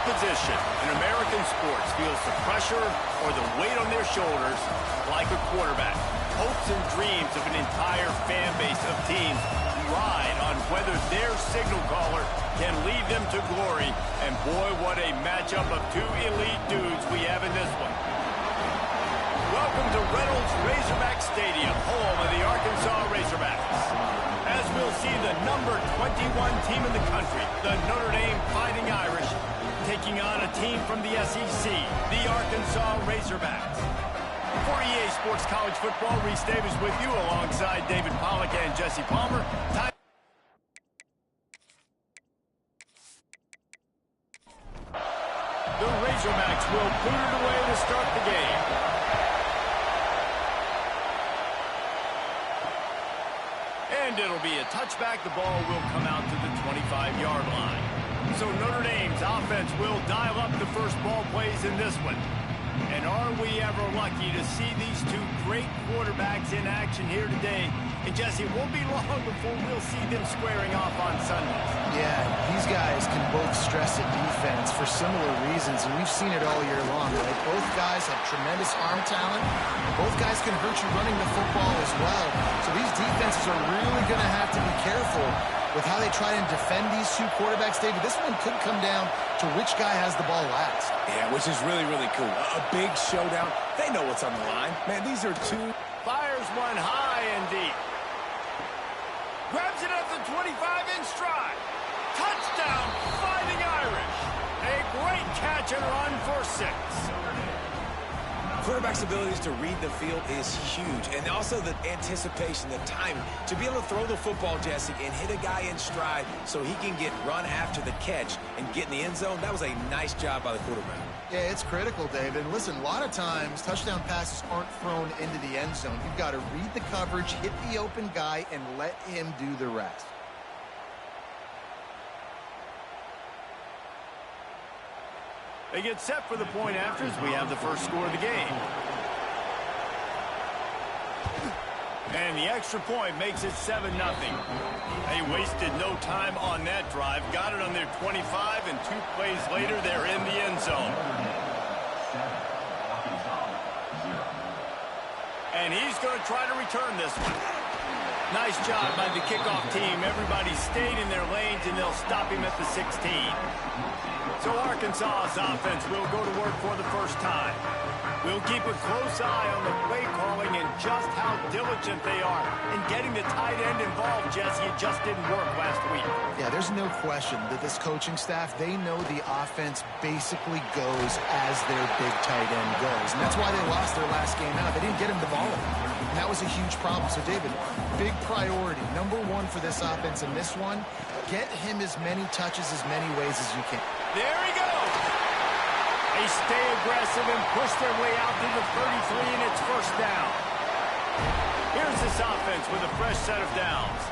position in American sports feels the pressure or the weight on their shoulders like a quarterback. Hopes and dreams of an entire fan base of teams ride on whether their signal caller can lead them to glory. And boy, what a matchup of two elite dudes we have in this one. Welcome to Reynolds Razorback Stadium, home of the Arkansas Razorbacks. As we'll see the number 21 team in the country, the Notre Dame Fighting Irish, taking on a team from the SEC, the Arkansas Razorbacks. For EA Sports College Football, Reese Davis with you alongside David Pollack and Jesse Palmer. The Razorbacks will put it away to start the game. And it'll be a touchback. The ball will come out to the 25-yard line. So Notre Dame's offense will dial up the first ball plays in this one. And are we ever lucky to see these two great quarterbacks in action here today? And Jesse, it won't be long before we'll see them squaring off on Sundays. Yeah, these guys can both stress a defense for similar reasons, and we've seen it all year long, right? Both guys have tremendous arm talent. Both guys can hurt you running the football as well. So these defenses are really going to have to be careful with how they try and defend these two quarterbacks, David. This one could come down to which guy has the ball last. Yeah, which is really, really cool. A big showdown. They know what's on the line. Man, these are two. Fires one high and deep. Grabs it at the 25 in stride. Touchdown, Fighting Irish. A great catch and run for 6. Quarterback's abilities to read the field is huge. And also the anticipation, the timing. To be able to throw the football, Jesse, and hit a guy in stride so he can get run after the catch and get in the end zone, that was a nice job by the quarterback. Yeah, it's critical, David. And listen, a lot of times touchdown passes aren't thrown into the end zone. You've got to read the coverage, hit the open guy, and let him do the rest. They get set for the point after as we have the first score of the game. And the extra point makes it 7-0. They wasted no time on that drive. Got it on their 25, and 2 plays later, they're in the end zone. And he's going to try to return this one. Nice job by the kickoff team. Everybody stayed in their lanes, and they'll stop him at the 16. So Arkansas's offense will go to work for the first time. We'll keep a close eye on the play calling and just how diligent they are in getting the tight end involved, Jesse. It just didn't work last week. Yeah, there's no question that this coaching staff, they know the offense basically goes as their big tight end goes. And that's why they lost their last game out. They didn't get him the ball. And that was a huge problem. So, David, big priority. Number 1 for this offense in this one, get him as many touches, as many ways as you can. There he goes. They stay aggressive and push their way out to the 33, and it's first down. Here's this offense with a fresh set of downs.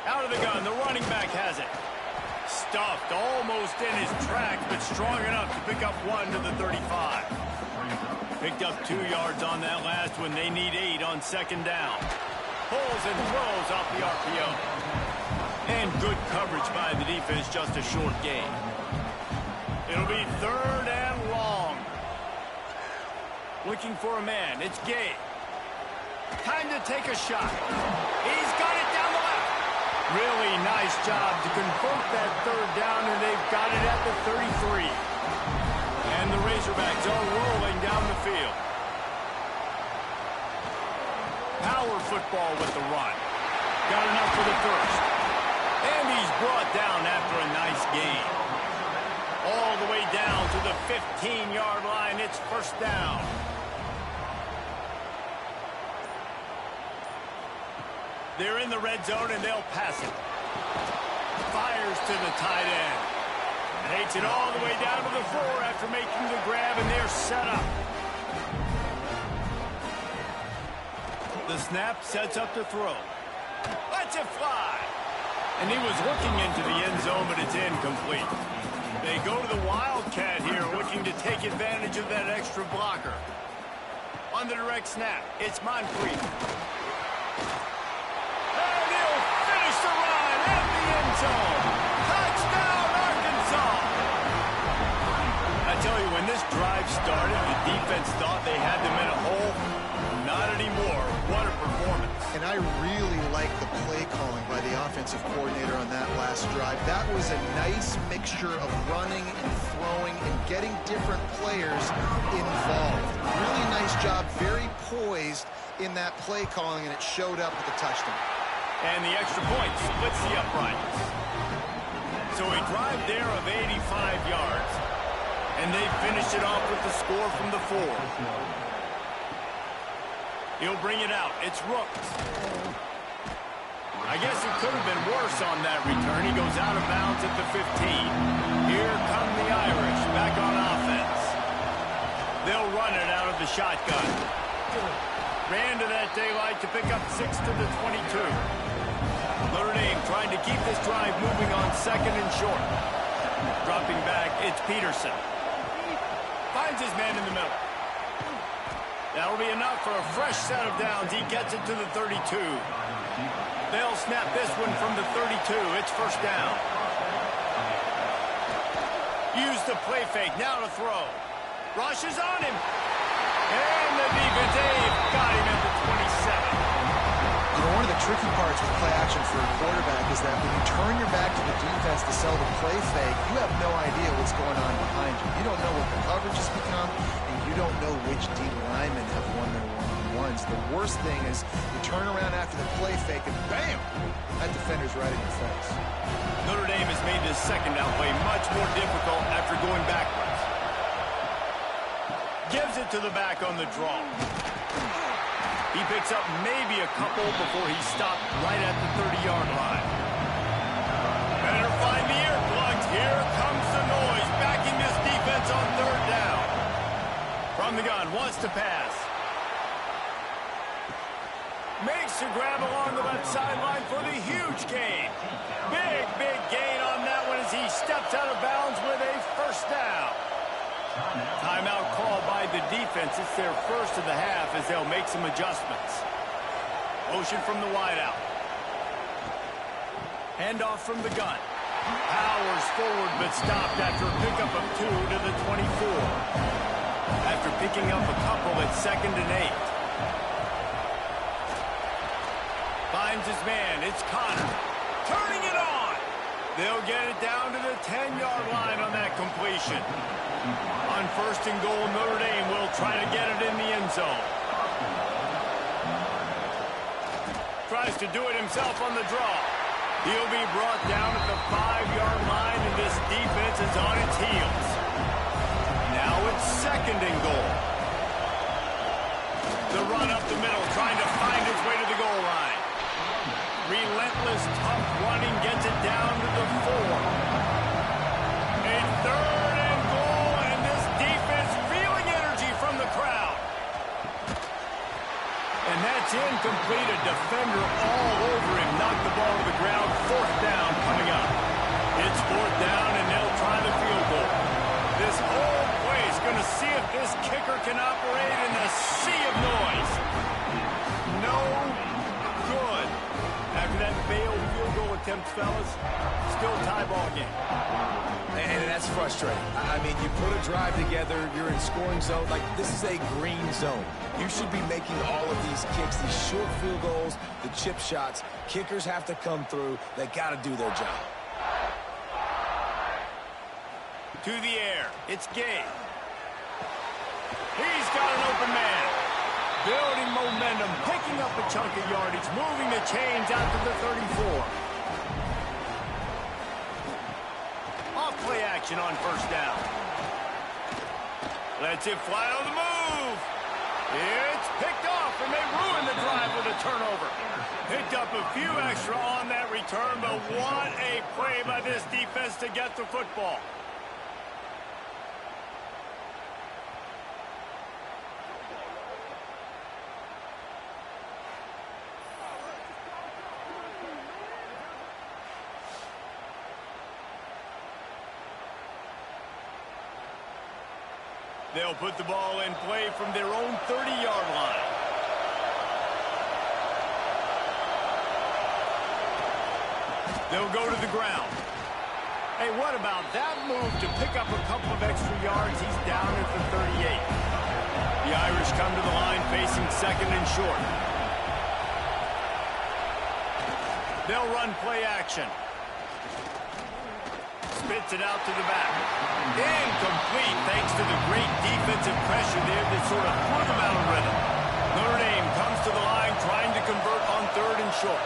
Out of the gun, the running back has it. Stuffed almost in his tracks, but strong enough to pick up 1 to the 35. Picked up 2 yards on that last one. They need 8 on second down. Pulls and throws off the RPO. And good coverage by the defense, just a short gain. It'll be 3rd and long. Looking for a man. It's Gay. Time to take a shot. He's got it down the left. Really nice job to convert that 3rd down, and they've got it at the 33. And the Razorbacks are rolling down the field. Power football with the run. Got enough for the first. And he's brought down after a nice gain. All the way down to the 15-yard line. It's first down. They're in the red zone, and they'll pass it. Fires to the tight end. Takes it all the way down to the 4 after making the grab, and they're set up. The snap sets up to throw. Lets it fly. And he was looking into the end zone, but it's incomplete. They go to the Wildcat here, looking to take advantage of that extra blocker. On the direct snap, it's Moncrief. And he'll finish the run in the end zone. Touchdown! this drive started, the defense thought they had them in a hole. Not anymore. What a performance. And I really like the play calling by the offensive coordinator on that last drive. That was a nice mixture of running and throwing and getting different players involved. Really nice job, very poised in that play calling, and it showed up with the touchdown. And the extra point splits the uprights. So a drive there of 85 yards. And they finish it off with the score from the 4. He'll bring it out. It's Rooks. I guess it could have been worse on that return. He goes out of bounds at the 15. Here come the Irish back on offense. They'll run it out of the shotgun. Ran to that daylight to pick up 6 to the 22. Notre Dame trying to keep this drive moving on 2nd and short. Dropping back, it's Peterson. Finds his man in the middle. That'll be enough for a fresh set of downs. He gets it to the 32. They'll snap this one from the 32. It's first down. Use the play fake. Now to throw. Rushes on him. And the defense, they've got him at the 27. You know, one of the tricky parts with play action for a quarterback is that when you turn your back to the defense to sell the play fake, you have no idea what's going on behind you. You don't know what the coverage has become, and you don't know which D linemen have won their one-on-ones. The worst thing is you turn around after the play fake, and bam! That defender's right in your face. Notre Dame has made this second down play much more difficult after going backwards. Gives it to the back on the draw. He picks up maybe a couple before he stopped right at the 30-yard line. Better find the earplugs. Here comes the noise, backing this defense on 3rd down. From the gun, wants to pass. Makes the grab along the left sideline for the huge gain. Big, big gain on that one as he steps out of bounds with a first down. Timeout call by the defense. It's their first of the half as they'll make some adjustments. Motion from the wideout. Handoff from the gun. Powers forward but stopped after a pickup of 2 to the 24. After picking up a couple at 2nd and 8. Finds his man. It's Connor. Turning it on. They'll get it down to the 10-yard line on that completion. On 1st and goal, Notre Dame will try to get it in the end zone. Tries to do it himself on the draw. He'll be brought down at the 5-yard line, and this defense is on its heels. Now it's 2nd and goal. The run up the middle, trying to find its way to the goal line. Relentless, tough running gets it down to the 4. A 3rd and goal, and this defense feeling energy from the crowd. And that's incomplete. A defender all over him. Knocked the ball to the ground. 4th down coming up. It's 4th down, and they'll try the field goal. This whole place going to see if this kicker can operate in the sea of noise. No good. After that failed field goal attempt, fellas, still tie ball game. And that's frustrating. I mean, you put a drive together, you're in scoring zone. Like, this is a green zone. You should be making all of these kicks, these short field goals, the chip shots. Kickers have to come through. They got to do their job. To the air. It's Gay. He's got an open man. Building momentum, picking up a chunk of yardage, moving the chains out to the 34. Play action on 1st down. Lets it fly on the move. It's picked off, and they ruin the drive with a turnover. Picked up a few extra on that return, but what a play by this defense to get the football. They'll put the ball in play from their own 30-yard line. They'll go to the ground. Hey, what about that move to pick up a couple of extra yards? He's down at facing second and short. They'll run play action. Spits it out to the back. Incomplete thanks to the great defensive pressure there that sort of threw them out of rhythm. Notre Dame comes to the line trying to convert on third and short.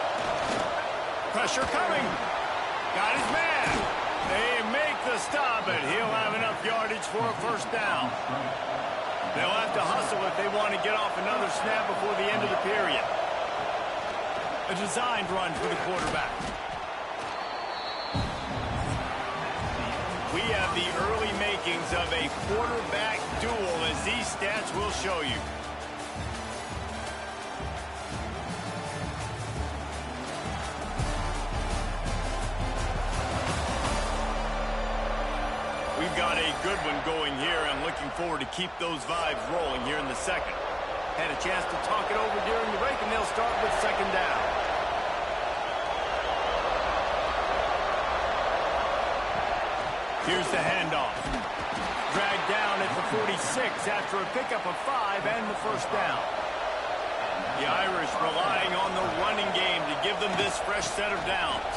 Pressure coming. Got his man. They make the stop, and he'll have enough yardage for a first down. They'll have to hustle if they want to get off another snap before the end of the period. A designed run for the quarterback. We have the early makings of a quarterback duel, as these stats will show you. We've got a good one going here, and looking forward to keep those vibes rolling here in the second. Had a chance to talk it over during the break, and they'll start with second down. Here's the handoff. Dragged down at the 46 after a pickup of 5 and the first down. The Irish relying on the running game to give them this fresh set of downs.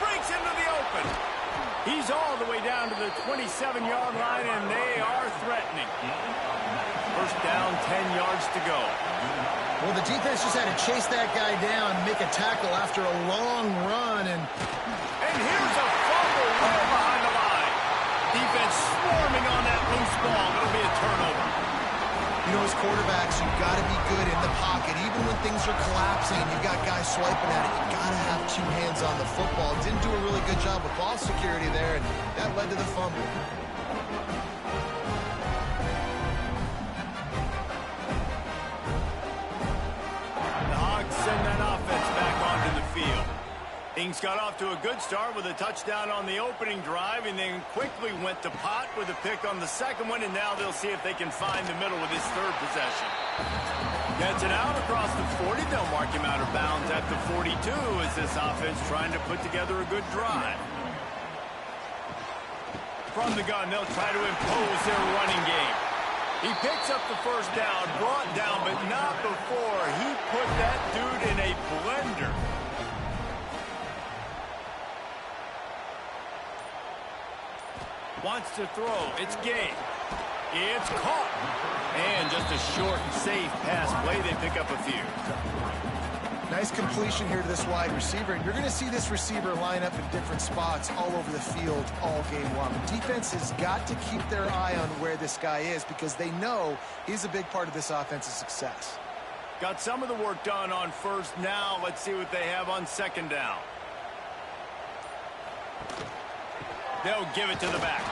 Breaks into the open. He's all the way down to the 27-yard line, and they are threatening. First down, 10 yards to go. Well, the defense just had to chase that guy down, make a tackle after a long run, and here's a fumble way behind the line. Defense swarming on that loose ball. It'll be a turnover. you know, as quarterbacks, you've got to be good in the pocket. Even when things are collapsing and you've got guys swiping at it, you've got to have two hands on the football. Didn't do a really good job with ball security there, and that led to the fumble. The Hogs send that offense back onto the field. Things got off to a good start with a touchdown on the opening drive, and then quickly went to pot with a pick on the second one, and now they'll see if they can find the middle with his third possession. Gets it out across the 40. They'll mark him out of bounds at the 42 as this offense trying to put together a good drive. From the gun, they'll try to impose their running game. He picks up the first down, brought down, but not before he put that dude in a blender. Wants to throw. It's game. It's caught. And just a short and safe pass play. They pick up a few. Nice completion here to this wide receiver. And you're going to see this receiver line up in different spots all over the field all game long. The defense has got to keep their eye on where this guy is because they know he's a big part of this offense's success. Got some of the work done on first. Now let's see what they have on second down. They'll give it to the back.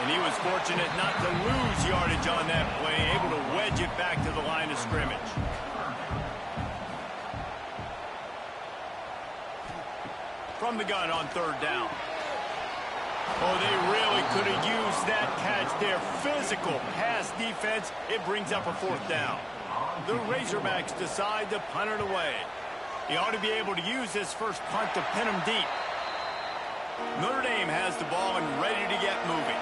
And he was fortunate not to lose yardage on that play, able to wedge it back to the line of scrimmage. From the gun on third down. Oh, they really could have used that catch there. Physical pass defense. It brings up a fourth down. The Razorbacks decide to punt it away. He ought to be able to use this first punt to pin him deep. Notre Dame has the ball and ready to get moving.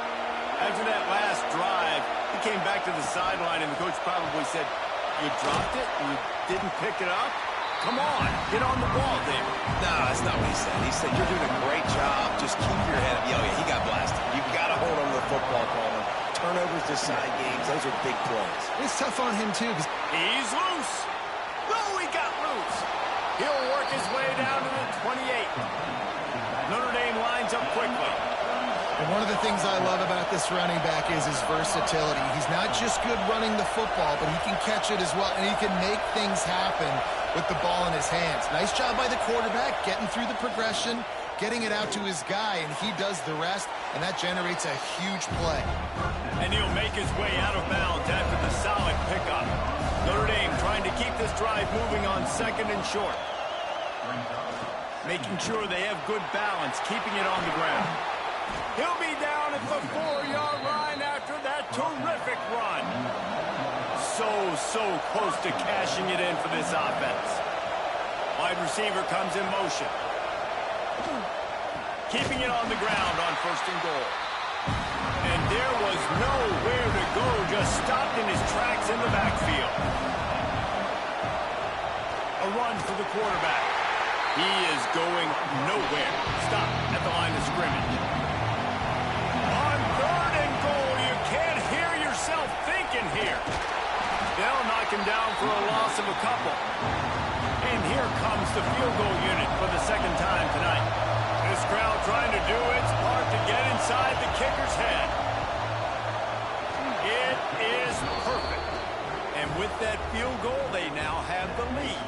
After that last drive, he came back to the sideline, and the coach probably said, "You dropped it? You didn't pick it up? Come on, get on the ball, David." No, that's not what he said. He said, "You're doing a great job. Just keep your head up." Oh, yeah, he got blasted. You've got to hold on to the football, Coleman. Turnovers decide games. Those are big plays. It's tough on him, too. He's loose. No, he got loose. He'll work his way down to the 28. Notre Dame lines up quickly. And one of the things I love about this running back is his versatility. He's not just good running the football, but he can catch it as well, and he can make things happen with the ball in his hands. Nice job by the quarterback, getting through the progression, getting it out to his guy, and he does the rest, and that generates a huge play. And he'll make his way out of bounds after the solid pickup. Notre Dame trying to keep this drive moving on second and short. Making sure they have good balance, keeping it on the ground. He'll be down at the 4-yard line after that terrific run. So close to cashing it in for this offense. Wide receiver comes in motion. Keeping it on the ground on first and goal. And there was nowhere to go just stopped in his tracks in the backfield. A run for the quarterback. He is going nowhere. Stop at the line of scrimmage. On 3rd and goal, you can't hear yourself thinking here. They'll knock him down for a loss of a couple. And here comes the field goal unit for the second time tonight. This crowd trying to do its part to get inside the kicker's head. It is perfect. And with that field goal, they now have the lead.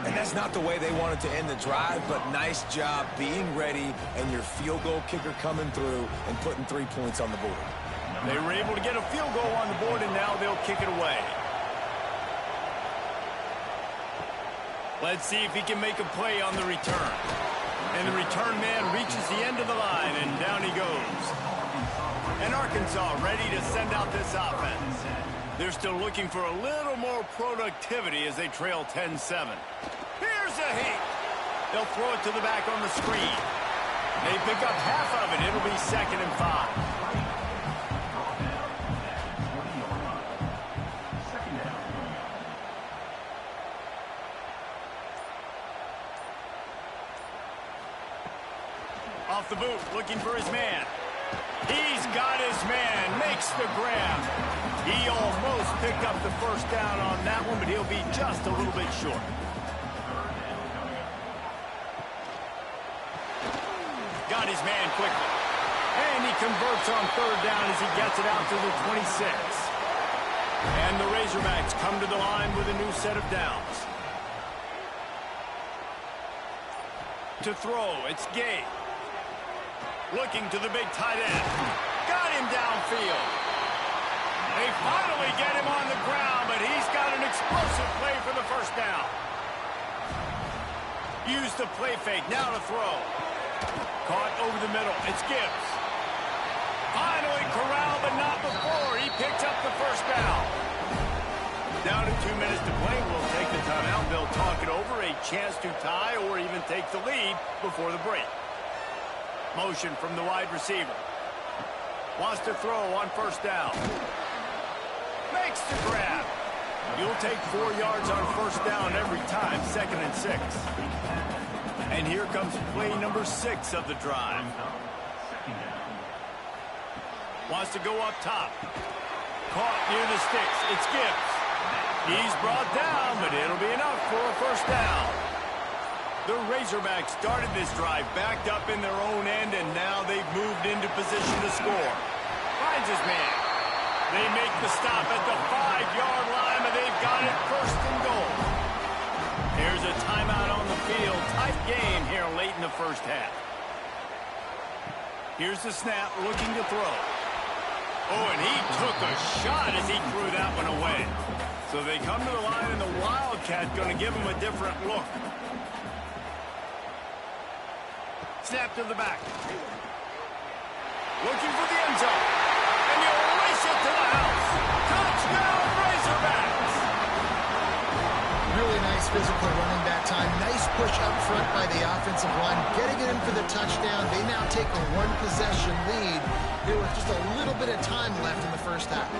And that's not the way they wanted to end the drive, but nice job being ready and your field goal kicker coming through and putting 3 points on the board. They were able to get a field goal on the board, and now they'll kick it away. Let's see if he can make a play on the return. And the return man reaches the end of the line, and down he goes. And Arkansas ready to send out this offense. They're still looking for a little more productivity as they trail 10-7. Here's a heat. They'll throw it to the back on the screen. They pick up half of it. It'll be 2nd and 5. Off the boot, looking for his man. He's got his man, makes the grab. He almost picked up the first down on that one, but he'll be just a little bit short. Got his man quickly. And he converts on 3rd down as he gets it out to the 26. And the Razorbacks come to the line with a new set of downs. To throw, it's Gay. Looking to the big tight end. Got him downfield. They finally get him on the ground, but he's got an explosive play for the first down. Use the play fake, now to throw. Caught over the middle, it's Gibbs. Finally corralled, but not before. He picks up the first down. Down to 2 minutes to play. We'll take the timeout. They'll talk it over. A chance to tie or even take the lead before the break. Motion from the wide receiver. Wants to throw on 1st down. Makes the grab. You'll take 4 yards on 1st down every time. 2nd and 6. And here comes play number 6 of the drive. Wants to go up top. Caught near the sticks. It's Gibbs. He's brought down, but it'll be enough for a 1st down. The Razorbacks started this drive backed up in their own end, and now they've moved into position to score. Finds his man. They make the stop at the 5-yard line, but they've got it 1st and goal. There's a timeout on the field. Tight game here late in the first half. Here's the snap, looking to throw. Oh, and he took a shot as he threw that one away. So they come to the line, and the Wildcat going to give him a different look. Snap to the back. Looking for the end zone. And you'll race it to the house. Touchdown, Razorbacks. Really nice physical running that time. Nice push up front by the offensive line. Getting it in for the touchdown. They now take a 1-possession lead. There was just a little bit of time left in the first half.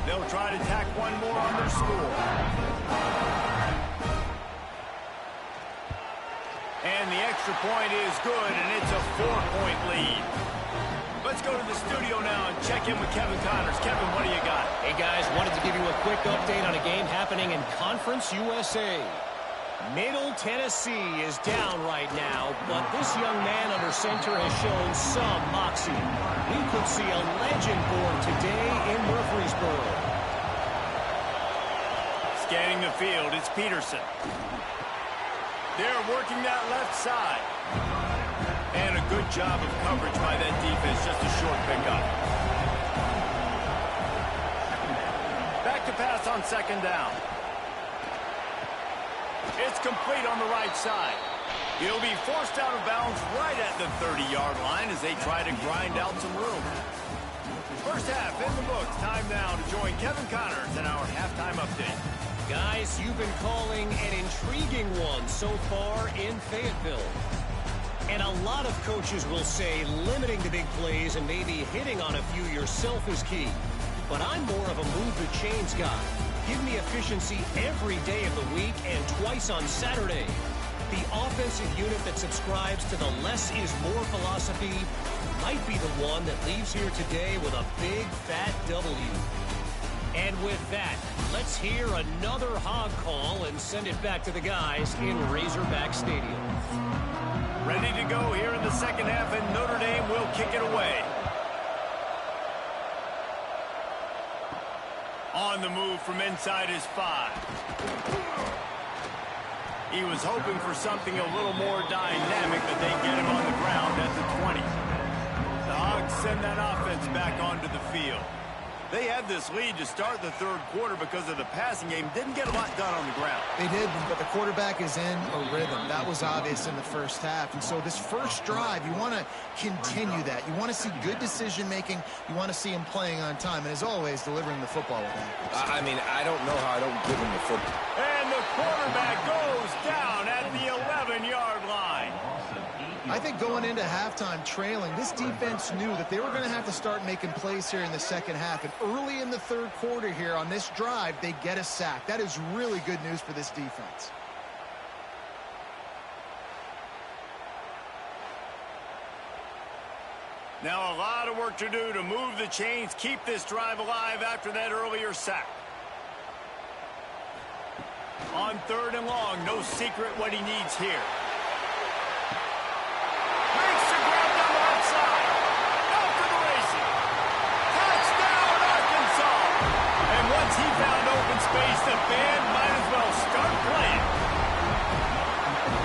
They'll try to tack one more on their score. And the extra point is good, and it's a 4-point lead. Let's go to the studio now and check in with Kevin Connors. Kevin, what do you got? Hey, guys, wanted to give you a quick update on a game happening in Conference USA. Middle Tennessee is down right now, but this young man under center has shown some moxie. We could see a legend born today in Murfreesboro. Scanning the field, it's Peterson. They're working that left side. And a good job of coverage by that defense, just a short pickup. Back to pass on 2nd down. It's complete on the right side. He'll be forced out of bounds right at the 30-yard line as they try to grind out some room. First half in the books. Time now to join Kevin Connors in our halftime update. Guys, you've been calling an intriguing one so far in Fayetteville. And a lot of coaches will say limiting the big plays and maybe hitting on a few yourself is key. But I'm more of a move the chains guy. Give me efficiency every day of the week and twice on Saturday. The offensive unit that subscribes to the less is more philosophy might be the one that leaves here today with a big fat W. And with that, let's hear another hog call and send it back to the guys in Razorback Stadium. Ready to go here in the second half, and Notre Dame will kick it away. On the move from inside his 5. He was hoping for something a little more dynamic, but they get him on the ground at the 20. The Hogs send that offense back onto the field. They had this lead to start the third quarter because of the passing game. Didn't get a lot done on the ground. They did, but the quarterback is in a rhythm. That was obvious in the first half. And so this first drive, you want to continue that. You want to see good decision-making. You want to see him playing on time. And as always, delivering the football with accuracy. I mean, I don't know how I don't give him the football. And the quarterback goes down at the 11-yard line. I think going into halftime trailing, this defense knew that they were going to have to start making plays here in the second half. And early in the third quarter here on this drive, they get a sack. That is really good news for this defense. Now a lot of work to do to move the chains, keep this drive alive after that earlier sack. On third and long, no secret what he needs here. Makes the grab down the left side. Out to the races. Touchdown, Arkansas. And once he found open space, the band might as well start playing.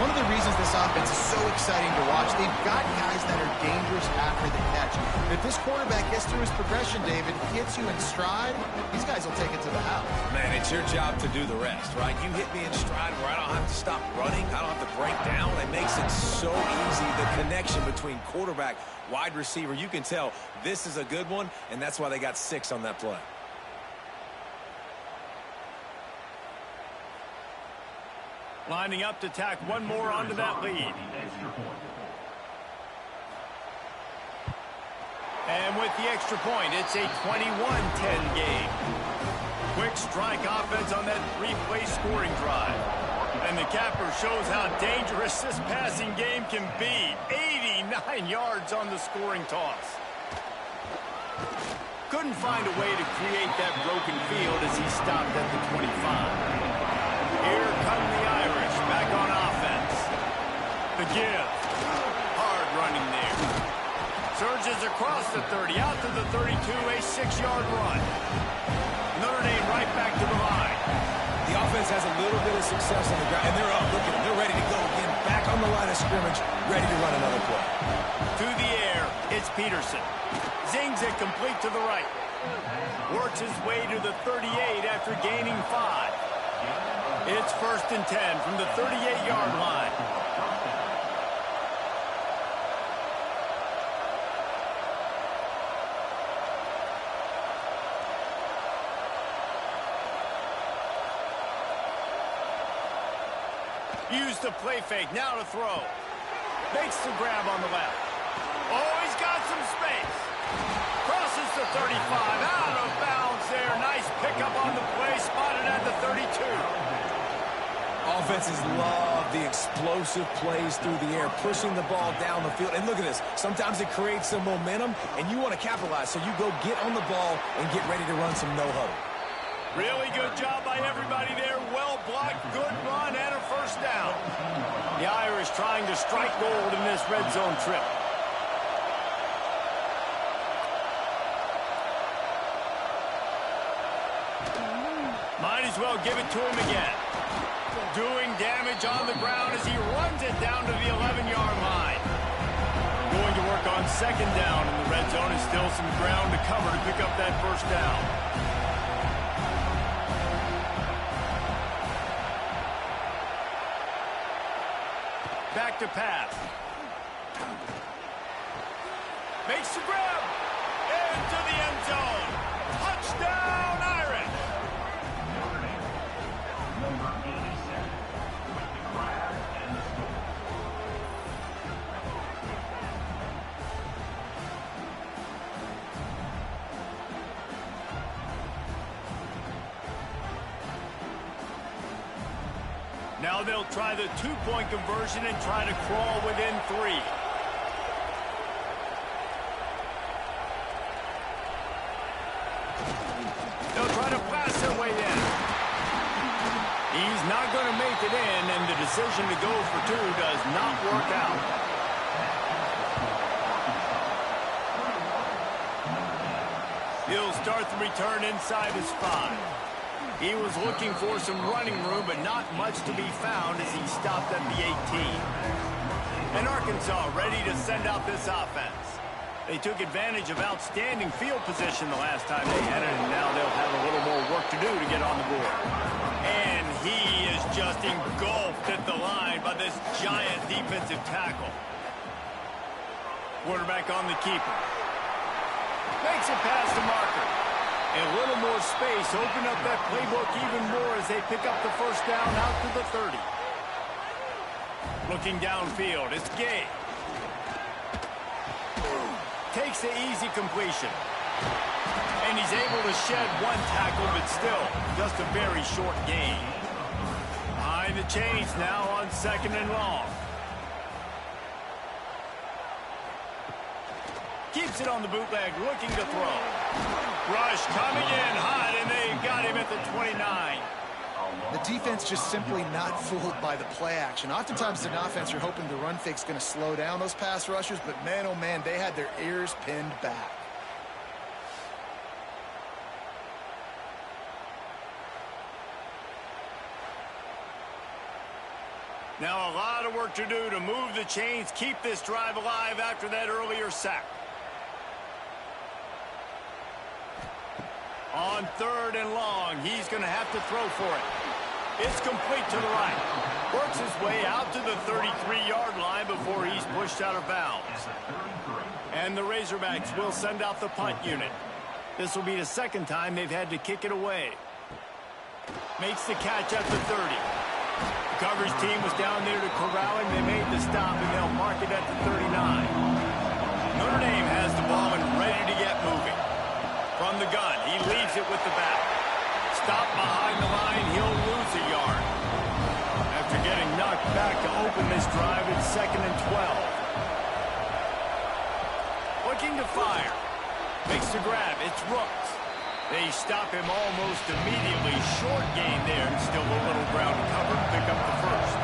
One of the reasons this offense is so exciting to watch, they've got guys that are dangerous after the catch. But if this quarterback gets through his progression, David, hits you in stride, these guys will take it to the house. Man, it's your job to do the rest, right? You hit me in stride where I don't have to stop running. I don't have to break down. It makes it so easy, the connection between quarterback, wide receiver. You can tell this is a good one, and that's why they got 6 on that play. Lining up to tack one more onto that lead. And with the extra point, it's a 21-10 game. Quick strike offense on that 3-play scoring drive. And the capper shows how dangerous this passing game can be. 89 yards on the scoring toss. Couldn't find a way to create that broken field as he stopped at the 25. Here come the Irish back on offense. The give. Hard running there. Surges across the 30, out to the 32, a 6-yard run. Notre Dame right back to the line. The offense has a little bit of success on the ground, and they're up. Look at them. They're ready to go again. Back on the line of scrimmage, ready to run another play. To the air, it's Peterson. Zings it complete to the right. Works his way to the 38 after gaining 5. It's 1st and 10 from the 38-yard line. Use the play fake, now to throw. Makes the grab on the left. Oh, he's got some space. Crosses the 35, out of bounds there. Nice pickup on the play, spotted at the 32. Offenses love the explosive plays through the air, pushing the ball down the field. And look at this. Sometimes it creates some momentum, and you want to capitalize. So you go get on the ball and get ready to run some no-huddle. Really good job by everybody there. Well blocked, good run, and a 1st down. The Irish trying to strike gold in this red zone trip. Might as well give it to him again. Doing damage on the ground as he runs it down to the 11-yard line. Going to work on 2nd down in the red zone. Is still some ground to cover to pick up that 1st down. Back to pass. Makes the grab. Into the end zone. Touchdown, Irish. Now they'll try the two-point conversion and try to crawl within 3. They'll try to pass their way in. He's not going to make it in, and the decision to go for 2 does not work out. He'll start the return inside his 5. He was looking for some running room, but not much to be found as he stopped at the 18. And Arkansas ready to send out this offense. They took advantage of outstanding field position the last time they had it, and now they'll have a little more work to do to get on the board. And he is just engulfed at the line by this giant defensive tackle. Quarterback on the keeper. Makes it past the marker. A little more space, open up that playbook even more as they pick up the first down out to the 30. Looking downfield, it's Gay. Takes the easy completion. And he's able to shed 1 tackle, but still, just a very short gain. Behind the chains now on 2nd and long. Keeps it on the bootleg, looking to throw. Rush coming in hot, and they got him at the 29. The defense just simply not fooled by the play action. Oftentimes, an offense, you're hoping the run fake's going to slow down those pass rushers, but man, oh man, they had their ears pinned back. Now a lot of work to do to move the chains, keep this drive alive after that earlier sack. On 3rd and long, he's going to have to throw for it. It's complete to the right. Works his way out to the 33-yard line before he's pushed out of bounds. And the Razorbacks will send out the punt unit. This will be the 2nd time they've had to kick it away. Makes the catch at the 30. The coverage team was down there to corral him. They made the stop, and they'll mark it at the 39. Notre Dame has the ball and ready to get moving. From the gun, he leaves it with the back. Stop behind the line, he'll lose a yard. After getting knocked back to open this drive, it's 2nd and 12. Looking to fire. Makes the grab, it's Rooks. They stop him almost immediately. Short gain there, and still a little ground to cover to pick up the first.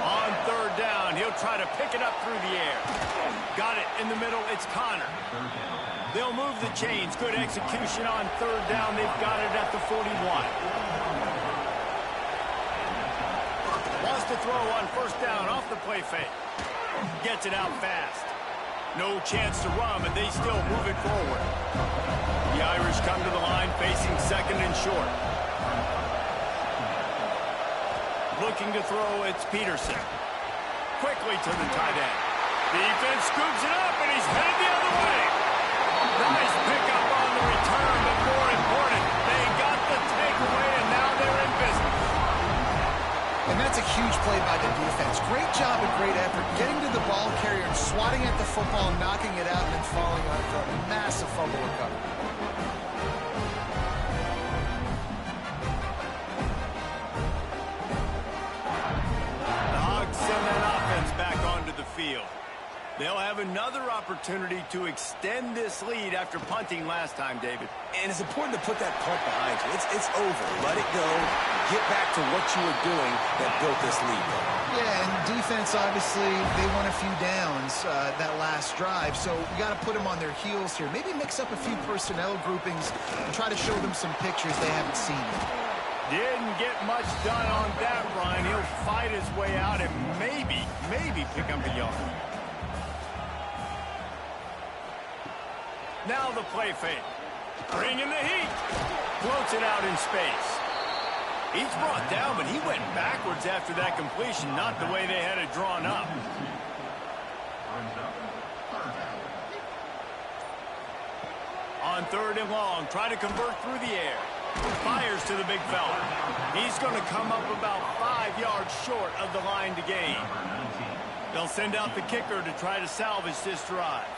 On 3rd down, he'll try to pick it up through the air. Got it in the middle, it's Connor. They'll move the chains. Good execution on 3rd down. They've got it at the 41. Wants to throw on 1st down off the play fake. Gets it out fast. No chance to run, but they still move it forward. The Irish come to the line facing 2nd and short. Looking to throw, it's Peterson. Quickly to the tight end. Defense scoops it up, and he's headed the other way. Nice pickup on the return, but more important, they got the takeaway, and now they're in business. And that's a huge play by the defense. Great job and great effort getting to the ball carrier and swatting at the football, knocking it out, and then falling on it for a massive fumble recovery. The Hogs send that offense back onto the field. They'll have another opportunity to extend this lead after punting last time, David. And it's important to put that punt behind you. It's over. Let it go. Get back to what you were doing that built this lead. Yeah, and defense, obviously, they won a few downs that last drive, so we got to put them on their heels here. Maybe mix up a few personnel groupings and try to show them some pictures they haven't seen yet. Didn't get much done on that run. He'll fight his way out and maybe pick up a yard. Now the play fake. Bringing the heat. Floats it out in space. He's brought down, but he went backwards after that completion, not the way they had it drawn up. On 3rd and long, try to convert through the air. Fires to the big fella. He's going to come up about 5 yards short of the line to gain. They'll send out the kicker to try to salvage this drive.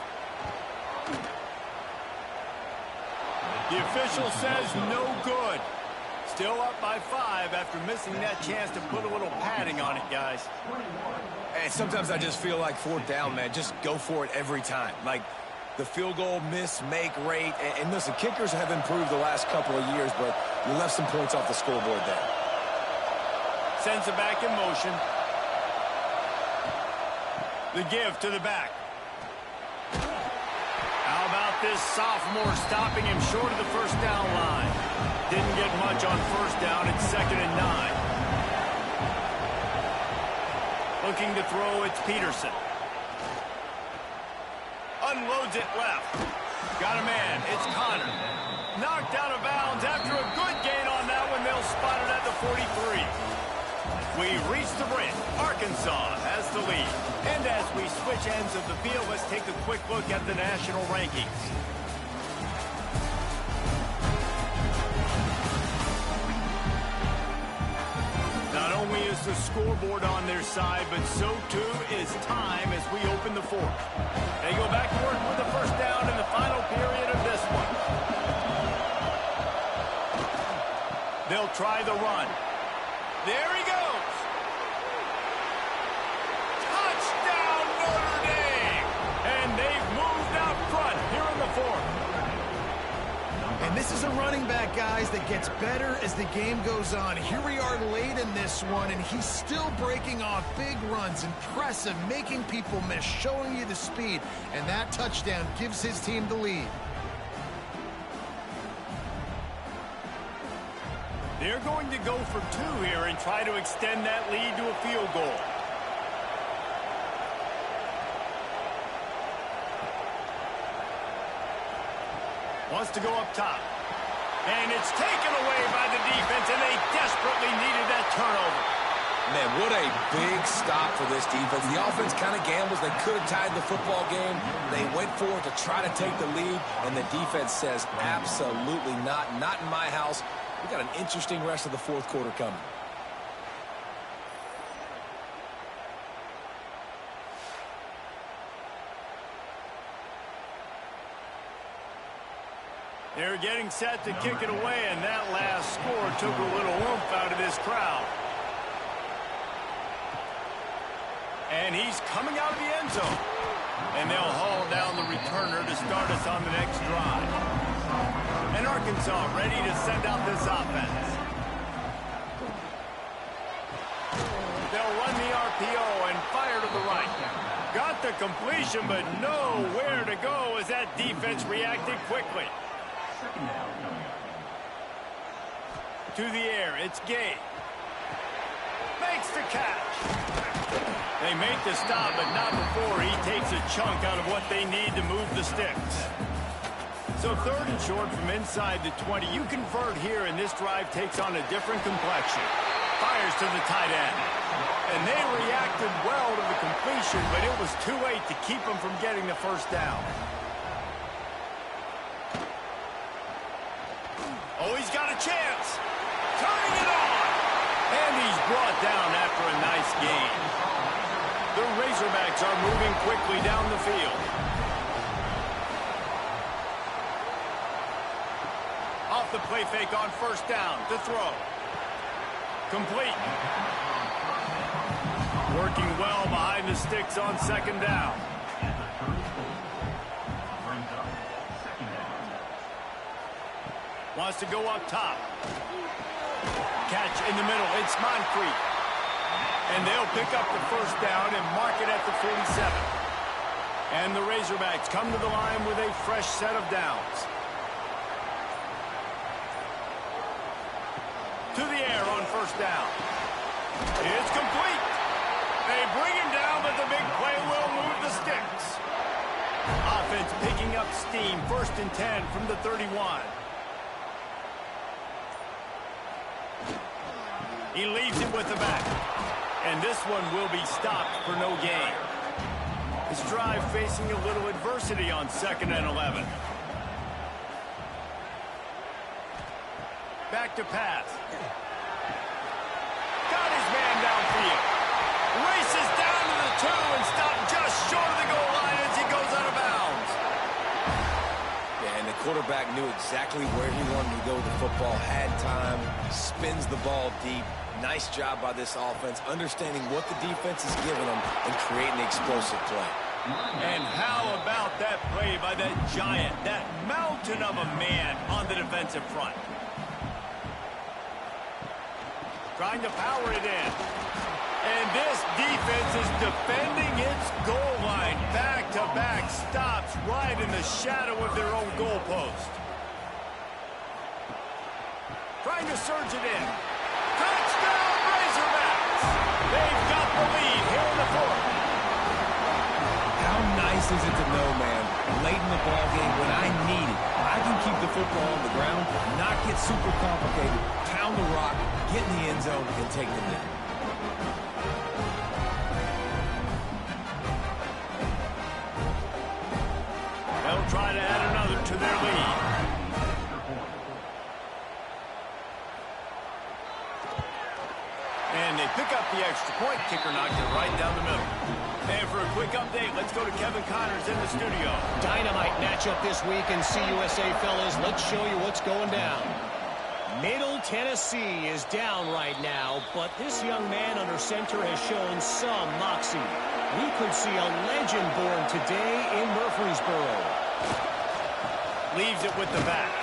The official says no good. Still up by 5 after missing that chance to put a little padding on it, guys. And sometimes I just feel like 4th down, man. Just go for it every time. Like the field goal miss, make rate. And listen, kickers have improved the last couple of years, but you left some points off the scoreboard there. Sends it back in motion. The give to the back. How about this sophomore stopping him short of the first down line? Didn't get much on first down. It's 2nd and 9. Looking to throw, it's Peterson. Unloads it left. Got a man. It's Connor. Knocked out of bounds after a good gain on that one. They'll spot it at the 43. We reach the bridge. Arkansas has the lead. And as we switch ends of the field, let's take a quick look at the national rankings. Not only is the scoreboard on their side, but so too is time as we open the 4th. They go back to work with the first down in the final period of this one. They'll try the run. There he goes. Touchdown, Notre Dame. And they've moved out front here in the 4th. And this is a running back, guys, that gets better as the game goes on. Here we are late in this one, and he's still breaking off big runs. Impressive, making people miss, showing you the speed. And that touchdown gives his team the lead. They're going to go for 2 here and try to extend that lead to a field goal. Wants to go up top. And it's taken away by the defense, and they desperately needed that turnover. Man, what a big stop for this defense. The offense kind of gambles. They could have tied the football game. They went for it to try to take the lead, and the defense says absolutely not. Not in my house. We got an interesting rest of the 4th quarter coming. They're getting set to kick it away, and that last score took a little oomph out of this crowd. And he's coming out of the end zone. And they'll haul down the returner to start us on the next drive. And Arkansas ready to send out this offense. They'll run the RPO and fire to the right. Got the completion, but nowhere to go as that defense reacted quickly. To the air, it's Gay. Makes the catch. They make the stop, but not before he takes a chunk out of what they need to move the sticks. So 3rd and short from inside the 20. You convert here, and this drive takes on a different complexion. Fires to the tight end. And they reacted well to the completion, but it was too late to keep them from getting the first down. Oh, he's got a chance. Turning it on. And he's brought down after a nice gain. The Razorbacks are moving quickly down the field. Off the play fake on first down to throw. Complete. Working well behind the sticks on 2nd down. Wants to go up top. Catch in the middle. It's Moncrief. And they'll pick up the first down and mark it at the 47. And the Razorbacks come to the line with a fresh set of downs. To the air on first down. It's complete. They bring him down, but the big play will move the sticks. Offense picking up steam. 1st and 10 from the 31. He leaves it with the back. And this one will be stopped for no gain. This drive facing a little adversity on 2nd and 11. Back to pass. Got his man downfield. Races down to the 2 and stopped just short of the goal line as he goes out of bounds. Yeah, and the quarterback quarterback knew exactly where he wanted to go with the football, had time, spins the ball deep. Nice job by this offense, understanding what the defense is giving them and creating the explosive play. And how about that play by that giant, that mountain of a man on the defensive front? Trying to power it in. And this defense is defending its goal line. Back-to-back stops right in the shadow of their own goalpost. Trying to surge it in. Touchdown, Razorbacks! They've got the lead here in the fourth. How nice is it to know, man, late in the ball game when I need it, I can keep the football on the ground, not get super complicated, pound the rock, get in the end zone, and take the lead. They'll try to add another to their lead. And they pick up the extra point. Kicker knocked it right down the middle. And for a quick update, let's go to Kevin Connors in the studio. Dynamite matchup this week in CUSA, fellas. Let's show you what's going down. Middle Tennessee is down right now, but this young man under center has shown some moxie. We could see a legend born today in Murfreesboro. Leaves it with the back.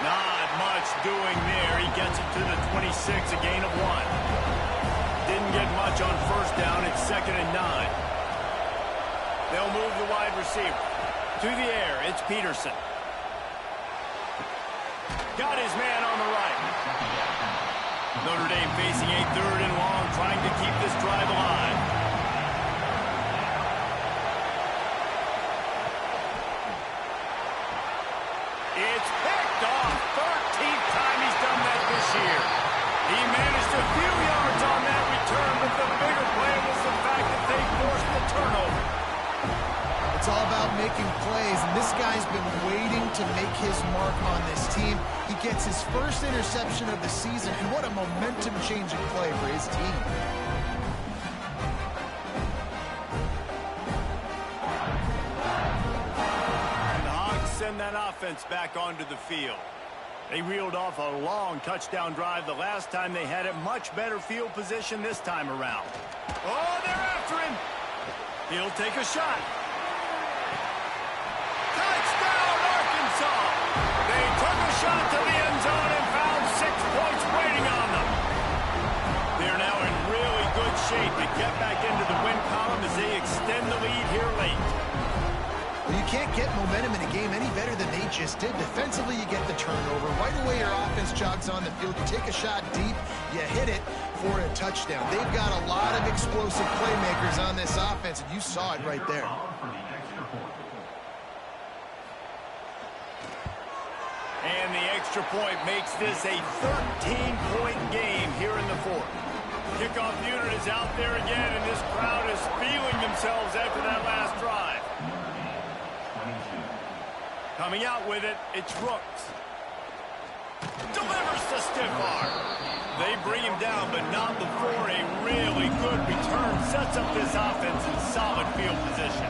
Not much doing there. He gets it to the 26, a gain of 1. Didn't get much on first down. It's 2nd and 9. They'll move the wide receiver. To the air, it's Peterson. Got his man on the right. Notre Dame facing a 3rd and long, trying to keep this drive alive. It's picked off. 13th time he's done that this year. He managed a few yards on that return, but the bigger play was the fact that they forced the turnover. It's all about making plays, and this guy's been waiting to make his mark on this team. He gets his first interception of the season, and what a momentum-changing play for his team. And the Hogs send that offense back onto the field. They reeled off a long touchdown drive the last time they had it. Much better field position this time around. Oh, they're after him. He'll take a shot. Touchdown, Arkansas! They took a shot to the end zone and found 6 points waiting on them. They're now in really good shape to get back into the win column as they extend the lead here late. Well, you can't get momentum in a game any better than they just did. Defensively, you get the turnover. Right away, your offense jogs on the field. You take a shot deep, you hit it for a touchdown. They've got a lot of explosive playmakers on this offense, and you saw it right there. And the extra point makes this a 13-point game here in the fourth. Kickoff unit is out there again, and this crowd is feeling themselves after that last drive. Coming out with it, it's Rooks. Delivers the stiff arm. They bring him down, but not before a really good return sets up this offense in solid field position.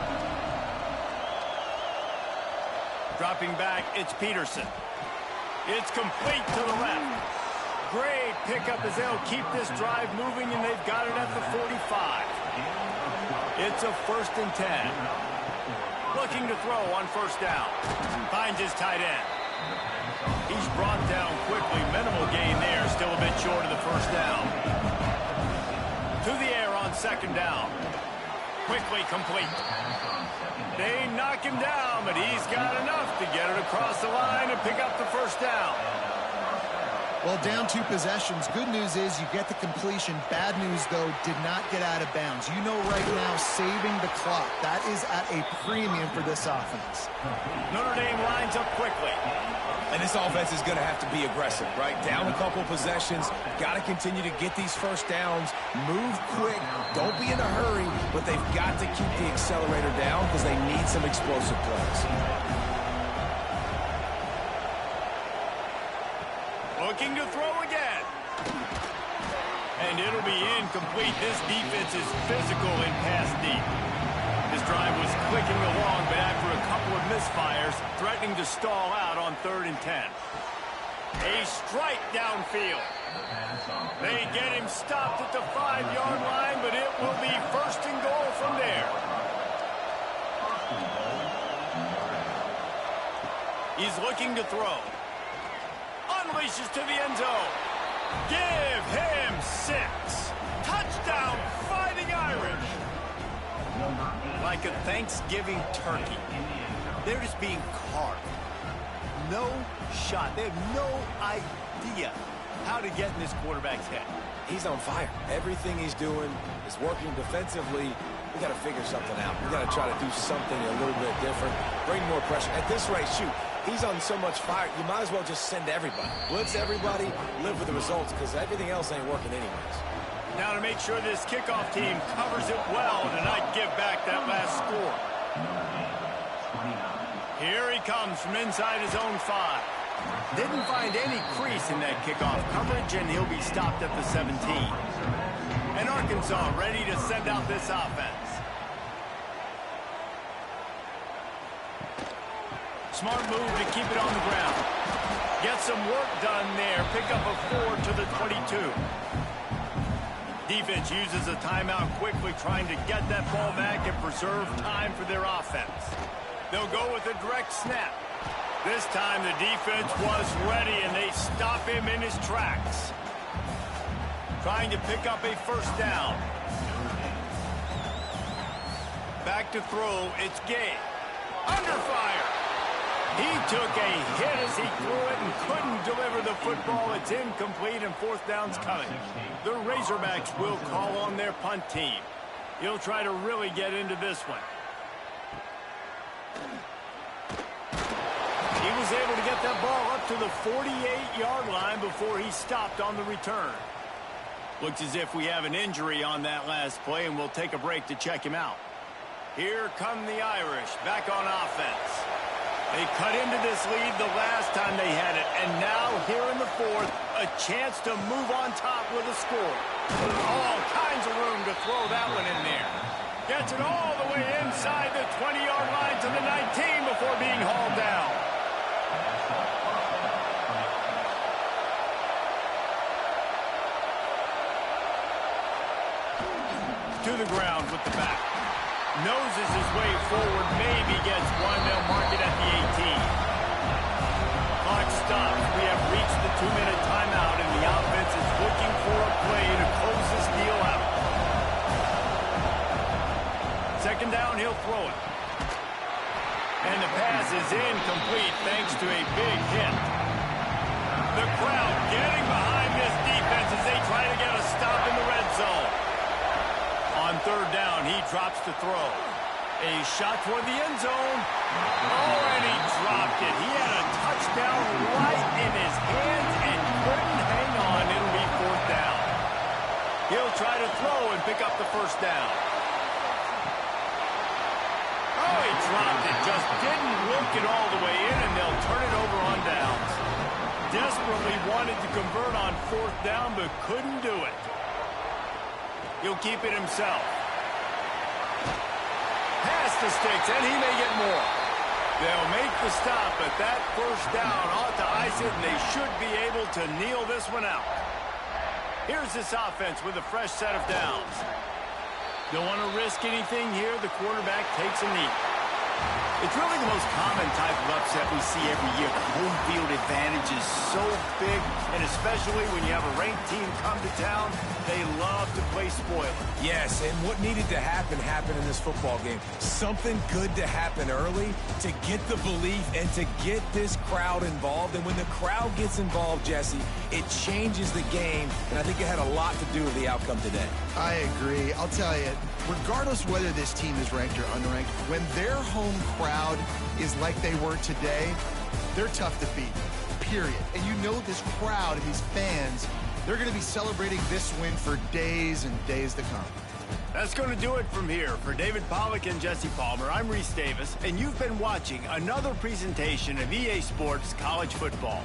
Dropping back, it's Peterson. It's complete to the left. Great pickup as they'll keep this drive moving, and they've got it at the 45. It's a 1st and 10. Looking to throw on first down. Finds his tight end. He's brought down quickly. Minimal gain there. Still a bit short of the first down. To the air on 2nd down. Quickly complete. They knock him down, but he's got enough to get it across the line and pick up the first down. Well, down 2 possessions. Good news is you get the completion. Bad news, though, did not get out of bounds. You know right now, saving the clock. That is at a premium for this offense. Notre Dame lines up quickly. And this offense is going to have to be aggressive, right? Down a couple possessions. Got to continue to get these first downs. Move quick. Don't be in a hurry. But they've got to keep the accelerator down because they need some explosive plays. Looking to throw again. And it'll be incomplete. This defense is physical and pass deep. His drive was clicking along, but after a couple of misfires, threatening to stall out on 3rd and 10. A strike downfield. They get him stopped at the 5-yard line, but it will be 1st and goal from there. He's looking to throw. Unleashes to the end zone. Give him 6. Touchdown, Fighting Irish. Like a Thanksgiving turkey. They're just being carved. No shot. They have no idea how to get in this quarterback's head. He's on fire. Everything he's doing is working defensively. We got to figure something out. We got to try to do something a little bit different. Bring more pressure. At this rate, shoot, he's on so much fire, you might as well just send everybody. Blitz everybody, live with the results, because everything else ain't working anyways. Now to make sure this kickoff team covers it well to not give back that last score. Here he comes from inside his own 5. Didn't find any crease in that kickoff coverage, and he'll be stopped at the 17. And Arkansas ready to send out this offense. Smart move to keep it on the ground. Get some work done there. Pick up a 4 to the 22. Defense uses a timeout quickly, trying to get that ball back and preserve time for their offense. They'll go with a direct snap. This time the defense was ready, and they stop him in his tracks. Trying to pick up a 1st down. Back to throw, it's Gay. Under fire. He took a hit as he threw it and couldn't deliver the football. It's incomplete, and 4th down's coming. The Razorbacks will call on their punt team. He'll try to really get into this one. He was able to get that ball up to the 48-yard line before he stopped on the return. Looks as if we have an injury on that last play, and we'll take a break to check him out. Here come the Irish back on offense. They cut into this lead the last time they had it, and now here in the 4th, a chance to move on top with a score. All kinds of room to throw that one in there. Gets it all the way inside the 20-yard line to the 19 before being hauled down. To the ground with the back. Noses his way forward, maybe gets one. They'll mark it at the 18. Clock stops. We have reached the 2-minute timeout, and the offense is looking for a play to close this deal out. 2nd down, he'll throw it. And the pass is incomplete thanks to a big hit. The crowd getting behind this defense as they try to get a stop in the red zone. On 3rd down, he drops to throw. A shot toward the end zone. Oh, and he dropped it. He had a touchdown right in his hands and couldn't hang on. It'll be 4th down. He'll try to throw and pick up the 1st down. Oh, he dropped it. Just didn't look it all the way in, and they'll turn it over on downs. Desperately wanted to convert on 4th down, but couldn't do it. He'll keep it himself. Pass the sticks, and he may get more. They'll make the stop, but that 1st down ought to ice it, and they should be able to kneel this one out. Here's this offense with a fresh set of downs. Don't want to risk anything here. The quarterback takes a knee. It's really the most common type of upset we see every year. The home field advantage is so big, and especially when you have a ranked team come to town, they love to play spoiler. Yes, and what needed to happen happened in this football game. Something good to happen early to get the belief and to get this crowd involved. And when the crowd gets involved, Jesse, it changes the game, and I think it had a lot to do with the outcome today. I agree. I'll tell you, regardless whether this team is ranked or unranked, when their home crowd is like they were today, they're tough to beat, period. And you know this crowd and these fans, they're going to be celebrating this win for days and days to come. That's going to do it from here. For David Pollack and Jesse Palmer, I'm Reese Davis, and you've been watching another presentation of EA Sports College Football.